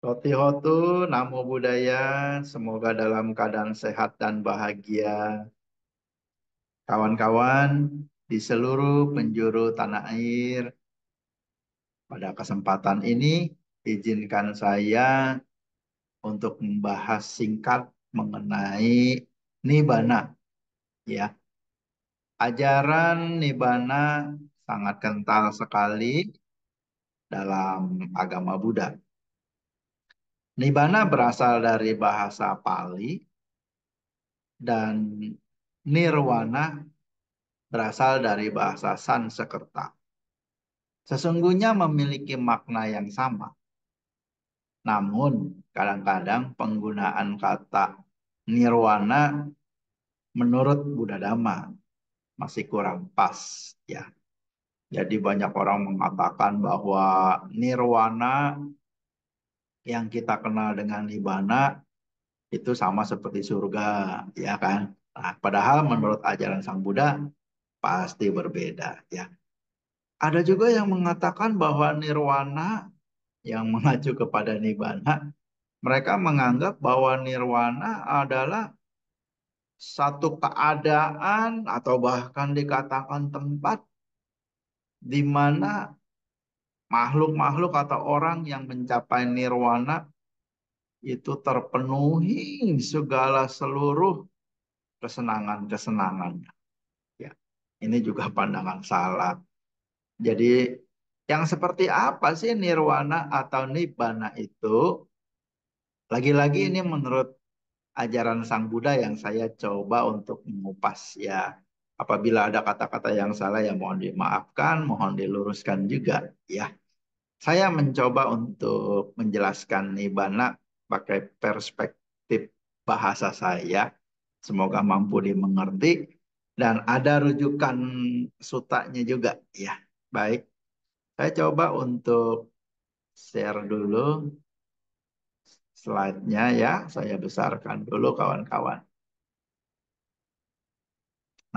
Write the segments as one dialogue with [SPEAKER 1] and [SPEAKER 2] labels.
[SPEAKER 1] Roti Hotu, Namo Buddhaya, semoga dalam keadaan sehat dan bahagia. Kawan-kawan di seluruh penjuru tanah air, pada kesempatan ini izinkan saya untuk membahas singkat mengenai Nibbana. Ya, ajaran Nibbana sangat kental sekali dalam agama Buddha. Nibbana berasal dari bahasa Pali dan Nirwana berasal dari bahasa Sanskerta. Sesungguhnya memiliki makna yang sama. Namun, kadang-kadang penggunaan kata nirwana menurut Buddha Dhamma masih kurang pas, ya. Jadi banyak orang mengatakan bahwa nirwana yang kita kenal dengan nibbana itu sama seperti surga, ya kan? Nah, padahal menurut ajaran Sang Buddha pasti berbeda, ya. Ada juga yang mengatakan bahwa nirwana yang mengacu kepada nibbana, mereka menganggap bahwa nirwana adalah satu keadaan atau bahkan dikatakan tempat di mana makhluk-makhluk atau orang yang mencapai nirwana itu terpenuhi segala seluruh kesenangan-kesenangannya. Ya, ini juga pandangan salah. Jadi yang seperti apa sih nirwana atau nibbana itu? Lagi-lagi ini menurut ajaran Sang Buddha yang saya coba untuk mengupas, ya. Apabila ada kata-kata yang salah ya mohon dimaafkan, mohon diluruskan juga, ya. Saya mencoba untuk menjelaskan Nibbana pakai perspektif bahasa saya. Semoga mampu dimengerti dan ada rujukan sutanya juga, ya. Baik, saya coba untuk share dulu slide-nya, ya. Saya besarkan dulu kawan-kawan.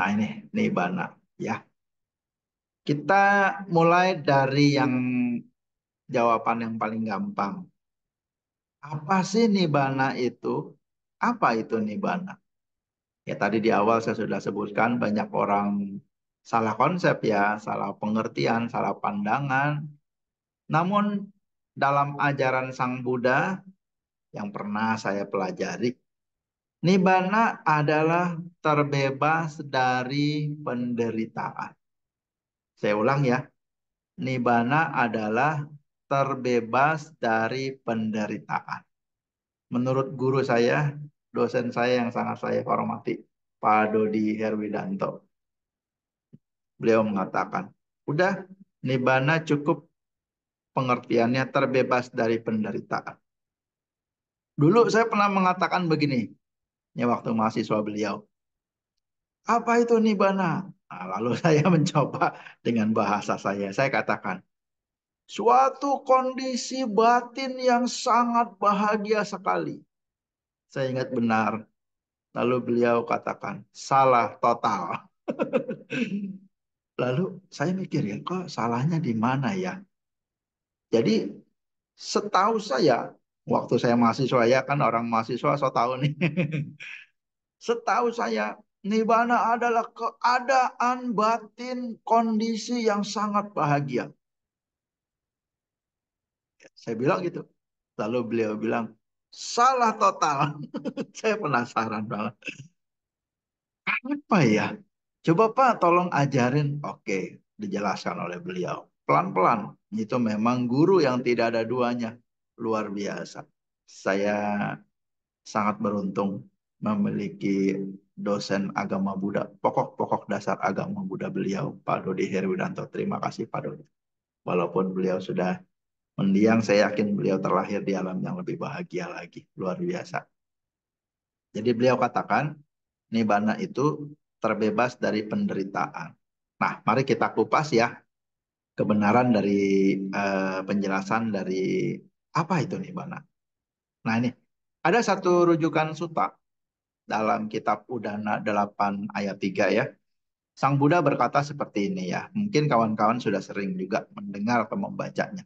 [SPEAKER 1] Nah, ini Nibbana, ya. Kita mulai dari yang jawaban yang paling gampang. Apa sih Nibbana itu? Apa itu Nibbana? Ya, tadi di awal saya sudah sebutkan banyak orang salah konsep, ya, salah pengertian, salah pandangan. Namun dalam ajaran Sang Buddha yang pernah saya pelajari, Nibbana adalah terbebas dari penderitaan. Saya ulang, ya. Nibbana adalah terbebas dari penderitaan. Menurut guru saya, dosen saya yang sangat saya hormati, Pak Dodi Herwidanto, beliau mengatakan, udah, Nibbana cukup pengertiannya terbebas dari penderitaan. Dulu saya pernah mengatakan begini, ya, waktu mahasiswa beliau, apa itu Nibbana? Nah, lalu saya mencoba dengan bahasa saya katakan, suatu kondisi batin yang sangat bahagia sekali. Saya ingat benar. Lalu beliau katakan, salah total. Lalu saya mikir, ya, kok salahnya di mana, ya? Jadi setahu saya, waktu saya mahasiswa, ya kan orang mahasiswa so tahu nih. Setahu saya, Nibbana adalah keadaan batin kondisi yang sangat bahagia. Saya bilang gitu. Lalu beliau bilang, salah total. Saya penasaran banget. Apa ya? Coba Pak tolong ajarin. Oke, dijelaskan oleh beliau. Pelan-pelan. Itu memang guru yang tidak ada duanya. Luar biasa. Saya sangat beruntung memiliki dosen agama Buddha. Pokok-pokok dasar agama Buddha beliau, Pak Dodi Herwidanto. Terima kasih Pak Dodi. Walaupun beliau sudah mendiang, saya yakin beliau terlahir di alam yang lebih bahagia lagi. Luar biasa. Jadi beliau katakan, Nibbana itu terbebas dari penderitaan. Nah, mari kita kupas, ya, kebenaran dari penjelasan dari apa itu Nibbana. Nah, ini ada satu rujukan sutta dalam kitab Udana 8 ayat 3, ya. Sang Buddha berkata seperti ini, ya. Mungkin kawan-kawan sudah sering juga mendengar atau membacanya.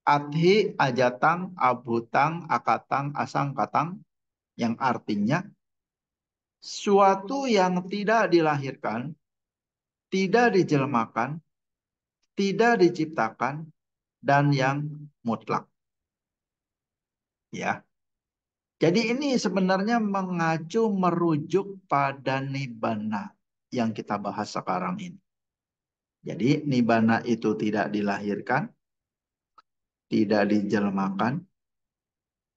[SPEAKER 1] Adhi, ajatang, abutang, akatang, asang, katang. Yang artinya suatu yang tidak dilahirkan, tidak dijelmakan, tidak diciptakan, dan yang mutlak. Ya. Jadi ini sebenarnya mengacu merujuk pada nibbana yang kita bahas sekarang ini. Jadi nibbana itu tidak dilahirkan, tidak dijelmakan,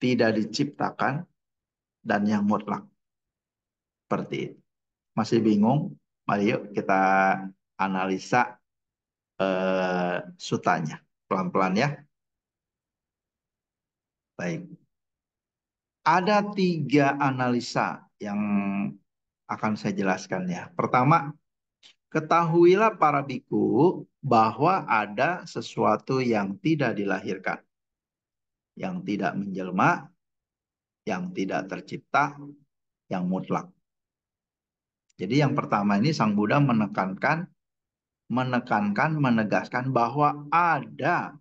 [SPEAKER 1] tidak diciptakan, dan yang mutlak. Seperti itu. Masih bingung? Mari yuk kita analisa sutanya. Pelan-pelan ya. Baik. Ada 3 analisa yang akan saya jelaskan ya. Pertama, ketahuilah para biku bahwa ada sesuatu yang tidak dilahirkan, yang tidak menjelma, yang tidak tercipta, yang mutlak. Jadi yang pertama ini Sang Buddha menegaskan bahwa ada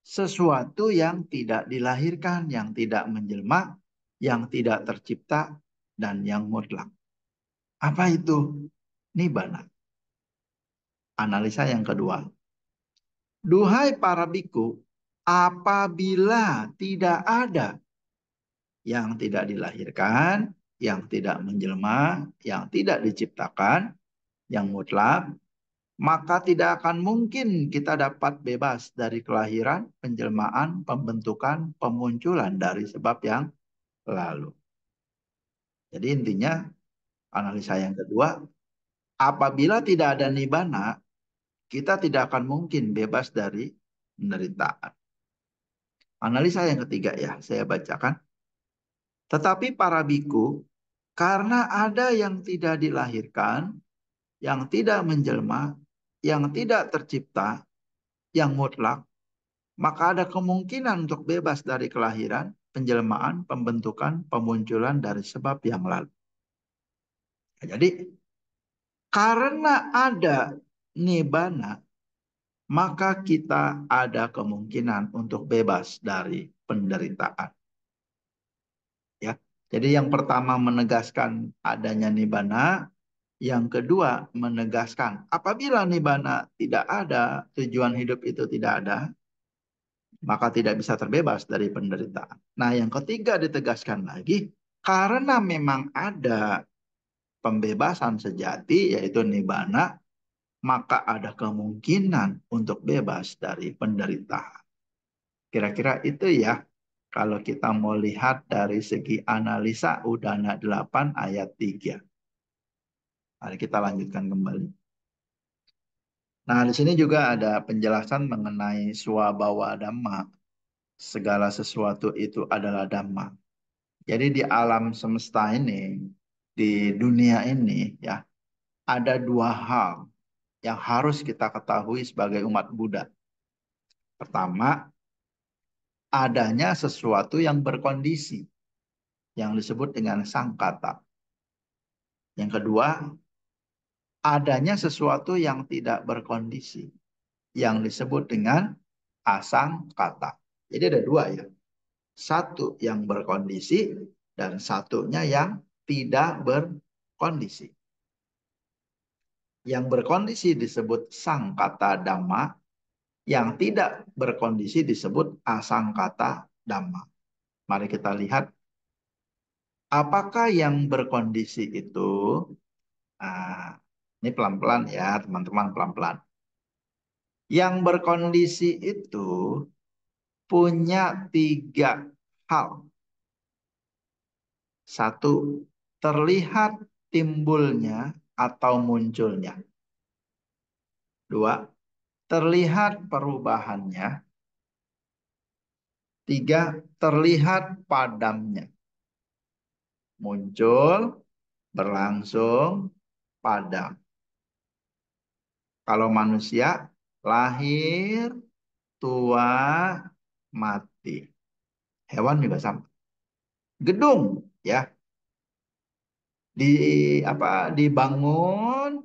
[SPEAKER 1] sesuatu yang tidak dilahirkan, yang tidak menjelma, yang tidak tercipta, dan yang mutlak. Apa itu? Nibbana. Analisa yang kedua. Duhai para biku, apabila tidak ada yang tidak dilahirkan, yang tidak menjelma, yang tidak diciptakan, yang mutlak, maka tidak akan mungkin kita dapat bebas dari kelahiran, penjelmaan, pembentukan, pemunculan dari sebab yang lalu. Jadi intinya analisa yang kedua, apabila tidak ada nibbana, kita tidak akan mungkin bebas dari penderitaan. Analisa yang ketiga ya, saya bacakan. Tetapi para biku, karena ada yang tidak dilahirkan, yang tidak menjelma, yang tidak tercipta, yang mutlak, maka ada kemungkinan untuk bebas dari kelahiran, penjelmaan, pembentukan, pemunculan dari sebab yang lalu. Jadi, karena ada nibbana, maka kita ada kemungkinan untuk bebas dari penderitaan. Ya. Jadi yang pertama menegaskan adanya nibbana, yang kedua menegaskan apabila nibbana tidak ada, tujuan hidup itu tidak ada, maka tidak bisa terbebas dari penderitaan. Nah, yang ketiga ditegaskan lagi, karena memang ada pembebasan sejati, yaitu nibbana, maka ada kemungkinan untuk bebas dari penderitaan. Kira-kira itu ya, kalau kita mau lihat dari segi analisa Udana 8 ayat 3. Mari kita lanjutkan kembali. Nah, di sini juga ada penjelasan mengenai swabawa dhamma. Segala sesuatu itu adalah dhamma. Jadi di alam semesta ini, di dunia ini ya, ada 2 hal yang harus kita ketahui sebagai umat Buddha. Pertama, adanya sesuatu yang berkondisi, yang disebut dengan sangkata. Yang kedua, adanya sesuatu yang tidak berkondisi, yang disebut dengan asangkata. Jadi ada 2 ya. Satu yang berkondisi dan satunya yang tidak berkondisi. Yang berkondisi disebut sangkata dhamma, yang tidak berkondisi disebut asangkata dhamma. Mari kita lihat apakah yang berkondisi itu. Nah, ini pelan-pelan ya, teman-teman, pelan-pelan. Yang berkondisi itu punya 3 hal. Satu, terlihat timbulnya atau munculnya. 2, terlihat perubahannya. 3, terlihat padamnya. Muncul, berlangsung, padam. Kalau manusia, lahir, tua, mati. Hewan juga sama. Gedung, ya, di dibangun,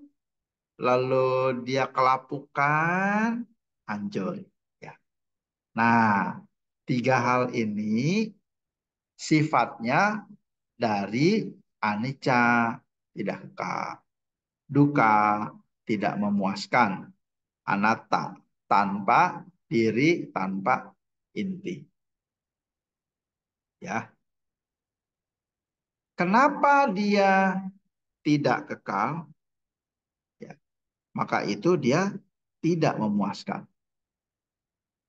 [SPEAKER 1] lalu dia kelapukan, hancur. Ya. Nah, tiga hal ini sifatnya dari anicca, tidak kekal. Duka, tidak memuaskan. Anatta, tanpa diri, tanpa inti. Ya, kenapa dia tidak kekal? Ya, maka itu dia tidak memuaskan.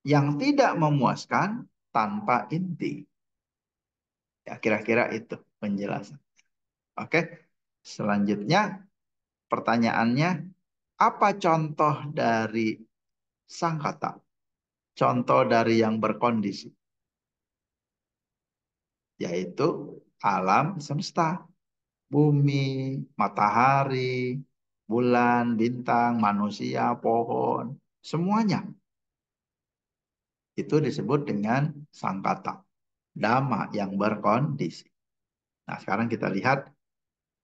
[SPEAKER 1] Yang tidak memuaskan tanpa inti. Ya, kira-kira itu penjelasan. Oke, selanjutnya pertanyaannya, apa contoh dari sangkata? Contoh dari yang berkondisi, yaitu alam semesta, bumi, matahari, bulan, bintang, manusia, pohon, semuanya. Itu disebut dengan sangkata, dhamma yang berkondisi. Nah, sekarang kita lihat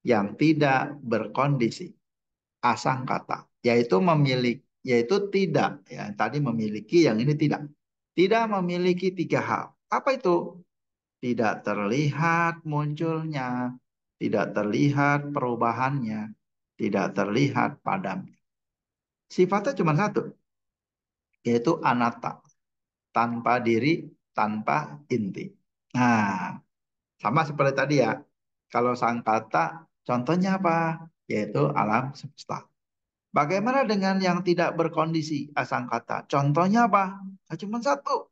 [SPEAKER 1] yang tidak berkondisi, asangkata, yaitu memiliki, yaitu tidak, ya tadi memiliki, yang ini tidak. Tidak memiliki tiga hal. Apa itu? Tidak terlihat munculnya, tidak terlihat perubahannya, tidak terlihat padamnya. Sifatnya cuma satu, yaitu anatta, tanpa diri, tanpa inti. Nah, sama seperti tadi ya. Kalau sangkata, contohnya apa? Yaitu alam semesta. Bagaimana dengan yang tidak berkondisi asangkata? Contohnya apa? Nah, cuma satu,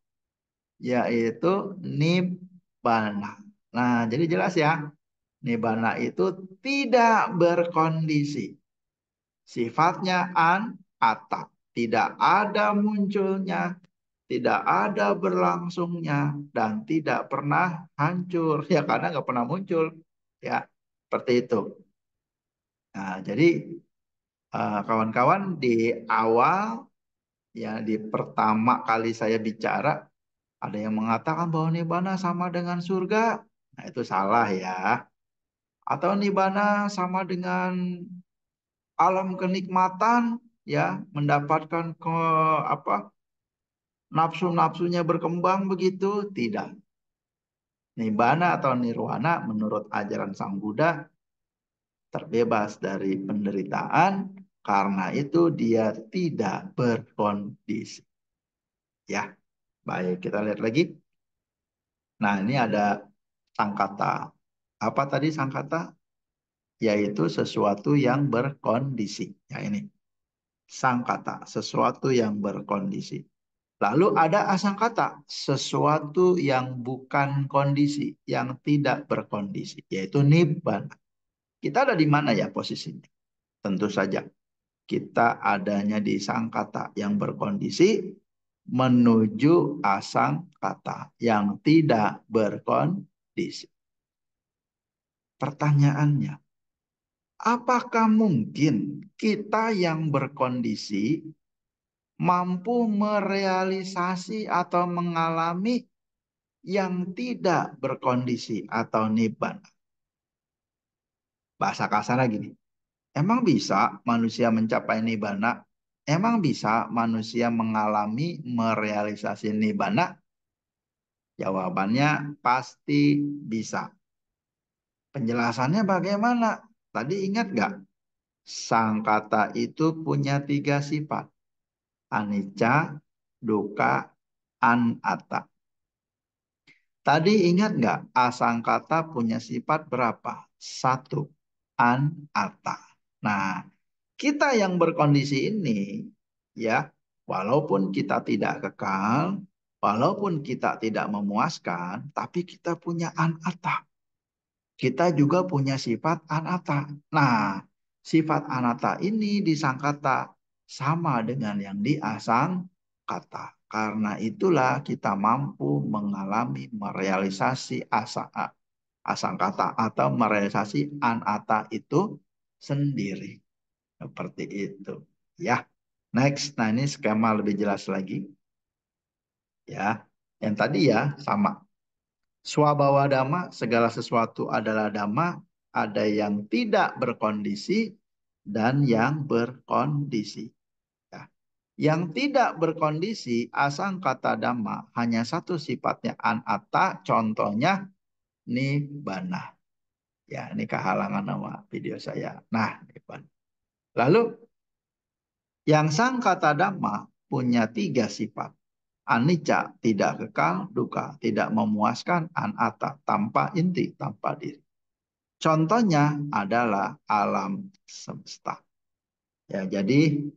[SPEAKER 1] yaitu nibbana. Nah, jadi jelas ya. Nibbana itu tidak berkondisi. Sifatnya anatta. Tidak ada munculnya, tidak ada berlangsungnya, dan tidak pernah hancur. Ya, karena nggak pernah muncul. Ya, seperti itu. Nah, jadi kawan-kawan di awal, ya di pertama kali saya bicara, ada yang mengatakan bahwa nibbana sama dengan surga. Nah, itu salah ya. Atau nibbana sama dengan alam kenikmatan, ya, mendapatkan ke apa, nafsu-nafsunya berkembang begitu. Tidak. Nibbana atau nirwana menurut ajaran Sang Buddha terbebas dari penderitaan, karena itu dia tidak berkondisi. Ya, baik, kita lihat lagi. Nah, ini ada sangkata. Apa tadi sangkata? Yaitu sesuatu yang berkondisi. Ya, ini sangkata, sesuatu yang berkondisi. Lalu ada asangkata, sesuatu yang bukan kondisi, yang tidak berkondisi, yaitu nibbana. Kita ada di mana ya posisinya? Tentu saja kita adanya di sangkata yang berkondisi menuju asangkata yang tidak berkondisi. Pertanyaannya, apakah mungkin kita yang berkondisi mampu merealisasi atau mengalami yang tidak berkondisi atau nibbana? Bahasa kasarnya gini, emang bisa manusia mencapai nibbana? Emang bisa manusia mengalami merealisasi nibbana? Jawabannya pasti bisa. Penjelasannya bagaimana? Tadi ingat nggak? Sangkata itu punya tiga sifat. Anicca, dukkha, anatta. Tadi ingat nggak? Asangkata punya sifat berapa? Satu. Anatta. Nah, kita yang berkondisi ini, ya, walaupun kita tidak kekal, walaupun kita tidak memuaskan, tapi kita punya anatta. Kita juga punya sifat anatta. Nah, sifat anatta ini disangkata sama dengan yang di asangkata. Karena itulah kita mampu mengalami merealisasi asangkata atau merealisasi anatta itu sendiri. Seperti itu. Ya, next. Nah, ini skema lebih jelas lagi. Ya, yang tadi ya sama. Swabhawa dhamma, segala sesuatu adalah dhamma. Ada yang tidak berkondisi dan yang berkondisi. Ya. Yang tidak berkondisi asangkata dhamma hanya satu sifatnya anatta, contohnya nibbana. Ya, ini kehalangan nama video saya. Nah, nibbana. Lalu yang sangkata dhamma punya tiga sifat. Anicca, tidak kekal, duka, tidak memuaskan, anatta, tanpa inti, tanpa diri. Contohnya adalah alam semesta. Ya, jadi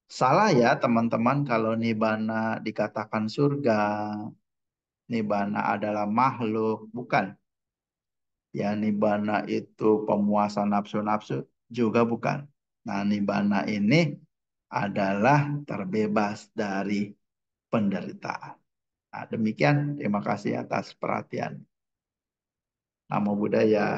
[SPEAKER 1] salah ya teman-teman kalau nibbana dikatakan surga, nibbana adalah makhluk, bukan. Ya, nibbana itu pemuasan nafsu-nafsu juga bukan. Nah, nibbana ini adalah terbebas dari penderitaan. Nah, demikian, terima kasih atas perhatian. Namo Buddhaya.